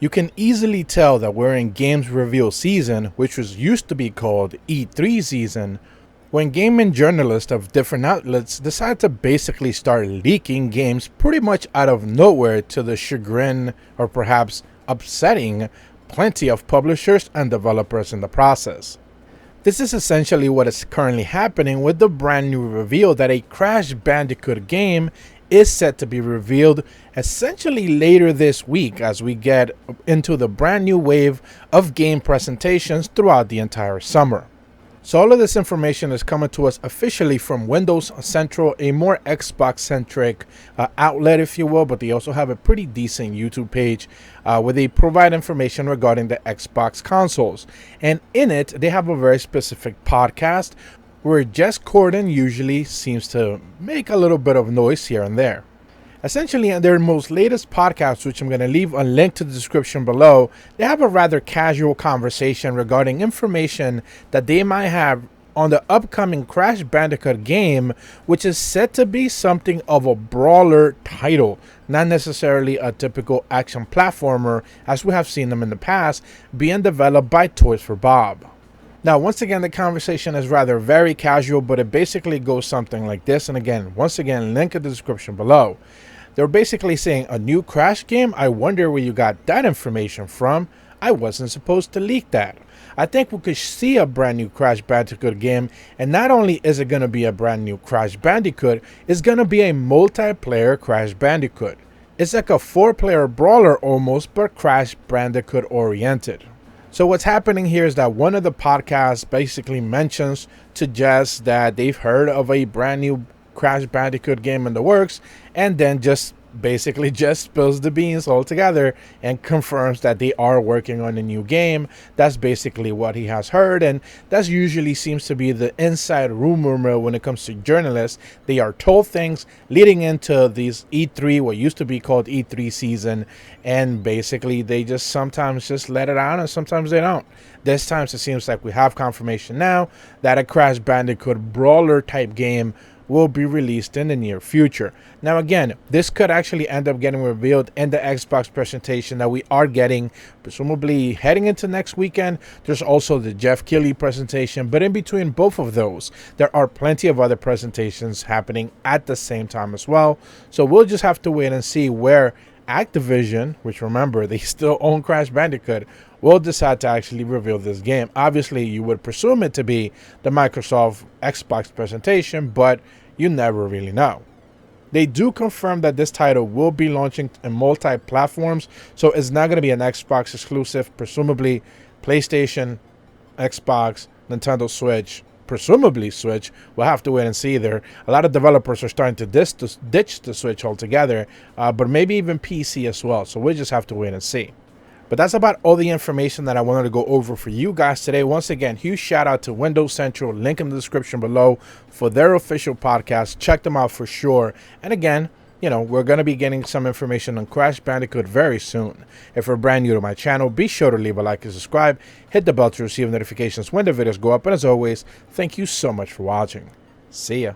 You can easily tell that we're in games reveal season, which was used to be called E3 season, when gaming journalists of different outlets decide to basically start leaking games pretty much out of nowhere, to the chagrin or perhaps upsetting plenty of publishers and developers in the process. This is essentially what is currently happening with the brand new reveal that a Crash Bandicoot game is set to be revealed essentially later this week, as we get into the brand new wave of game presentations throughout the entire summer. So all of this information is coming to us officially from Windows Central, a more Xbox-centric outlet, if you will, but they also have a pretty decent YouTube page where they provide information regarding the Xbox consoles. And in it, they have a very specific podcast where Jess Corden usually seems to make a little bit of noise here and there. Essentially, in their most latest podcast, which I'm going to leave a link to the description below, they have a rather casual conversation regarding information that they might have on the upcoming Crash Bandicoot game, which is set to be something of a brawler title, not necessarily a typical action platformer as we have seen them in the past, being developed by Toys for Bob. Now, once again, the conversation is rather very casual, but it basically goes something like this. And again, once again, link in the description below. They're basically saying, a new Crash game? I wonder where you got that information from. I wasn't supposed to leak that. I think we could see a brand new Crash Bandicoot game, and not only is it going to be a brand new Crash Bandicoot, it's going to be a multiplayer Crash Bandicoot. It's like a 4-player brawler almost, but Crash Bandicoot oriented. So what's happening here is that one of the podcasts basically mentions to Jess that they've heard of a brand new Crash Bandicoot game in the works, and then just basically just spills the beans altogether and confirms that they are working on a new game. That's basically what he has heard, and that usually seems to be the inside rumor mill when it comes to journalists. They are told things leading into these E3, what used to be called E3 season, and basically they just sometimes just let it out and sometimes they don't. This time it seems like we have confirmation now that a Crash Bandicoot brawler type game will be released in the near future. Now again, this could actually end up getting revealed in the Xbox presentation that we are getting, presumably heading into next weekend. There's also the Jeff Keighley presentation, but in between both of those, there are plenty of other presentations happening at the same time as well. So we'll just have to wait and see where Activision, which remember, they still own Crash Bandicoot, will decide to actually reveal this game. Obviously, you would presume it to be the Microsoft Xbox presentation, but you never really know. They do confirm that this title will be launching in multi-platforms, so it's not going to be an Xbox exclusive, presumably PlayStation, Xbox, Nintendo Switch, presumably Switch. We'll have to wait and see there. A lot of developers are starting to ditch the Switch altogether, but maybe even PC as well, so we'll just have to wait and see. But that's about all the information that I wanted to go over for you guys today. Once again, huge shout out to Windows Central. Link in the description below for their official podcast. Check them out for sure. And again, you know, we're going to be getting some information on Crash Bandicoot very soon. If you're brand new to my channel, be sure to leave a like and subscribe. Hit the bell to receive notifications when the videos go up. And as always, thank you so much for watching. See ya.